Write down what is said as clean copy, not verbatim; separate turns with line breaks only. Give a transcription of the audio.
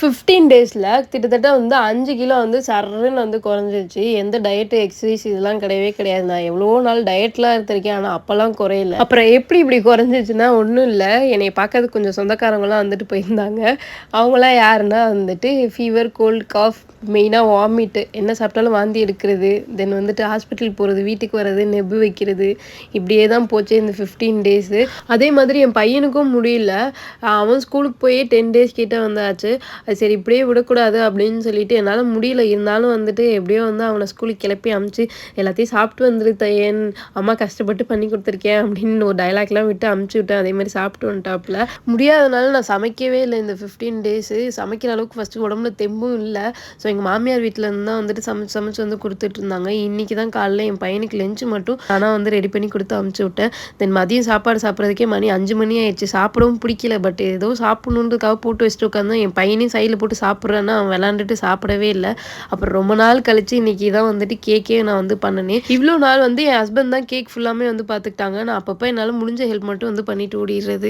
15 டேஸ்ல கிட்டத்தட்ட வந்து 5 கிலோ வந்து சர்ருன்னு வந்து குறைஞ்சிருச்சு. எந்த டயட், எக்சர்சைஸ் இதெல்லாம் கிடையவே கிடையாது. நான் எவ்வளவோ நாள் டயட்லாம் இருந்திருக்கேன். ஆனா அப்பலாம் குறையல. அப்புறம் எப்படி இப்படி குறைஞ்சிச்சுன்னா, ஒண்ணும் இல்ல. என்னைய பார்க்கறதுக்கு கொஞ்சம் சொந்தக்காரவங்கலாம் வந்துட்டு போயிருந்தாங்க. அவங்கலாம் யாருன்னா வந்துட்டு ஃபீவர், கோல்ட், காஃப், மெயினா வாமிட் என்ன சாப்பிட்டாலும் வாந்தி எடுக்கிறது. தென் வந்துட்டு ஹாஸ்பிட்டல் போறது, வீட்டுக்கு வர்றது, நெப்பு வைக்கிறது. இப்படியே தான் போச்சு இந்த 15 டேஸு. அதே மாதிரி என் பையனுக்கும் முடியல. அவன் ஸ்கூலுக்கு போயே 10 டேஸ் கிட்ட வந்தாச்சு. அது சரி இப்படியே விடக்கூடாது அப்படின்னு சொல்லிட்டு என்னால முடியல. இருந்தாலும் வந்துட்டு எப்படியோ வந்து அவன ஸ்கூலுக்கு கிளப்பி அனுப்பிச்சு, எல்லாத்தையும் சாப்பிட்டு வந்துரு தயேன், அம்மா கஷ்டப்பட்டு பண்ணி குடுத்துருக்கேன் அப்படின்னு ஒரு டயலாக்லாம் விட்டு அனுப்பிச்சு விட்டேன். அதே மாரி சாப்பிட்டு வந்துட்டாப்புல. முடியாதனால நான் சமைக்கவே இல்ல இந்த 15 டேஸு. சமைக்கிற அளவுக்கு ஃபர்ஸ்ட்டு உடம்புல தெம்பும் இல்ல. ஸோ எங்க மாமியார் வீட்ல இருந்து தான் வந்துட்டு சமைச்சு சமைச்சு வந்து குடுத்துட்டு இருந்தாங்க. இன்னைக்கு தான் காலைல என் பையனுக்கு லஞ்ச் மட்டும் நானா வந்து ரெடி பண்ணி குடுத்து அனுப்பிச்சு விட்டேன். தென் மதியம் சாப்பாடு சாப்பிடுறதுக்கே மணி 5 மணி ஆயிடுச்சு. சாப்பிடவும் பிடிக்கல. பட் ஏதோ சாப்பிடணுன்றதுக்காக போட்டு வச்சுட்டு உட்காந்தேன். என் பையனையும் சைடுல போட்டு சாப்பிடுறான்னா, அவன் விளாண்டுட்டு சாப்பிடவே இல்ல. அப்புறம் ரொம்ப நாள் கழிச்சு இன்னைக்கு தான் வந்துட்டு கேக்கே நான் வந்து பண்ணுனேன். இவ்ளோ நாள் வந்து என் ஹஸ்பண்ட் தான் கேக் ஃபுல்லாமே வந்து பார்த்துக்கிட்டாங்க. நான் அப்பப்ப என்னால முடிஞ்ச ஹெல்ப் மட்டும் வந்து பண்ணிட்டு ஓடிர்றது.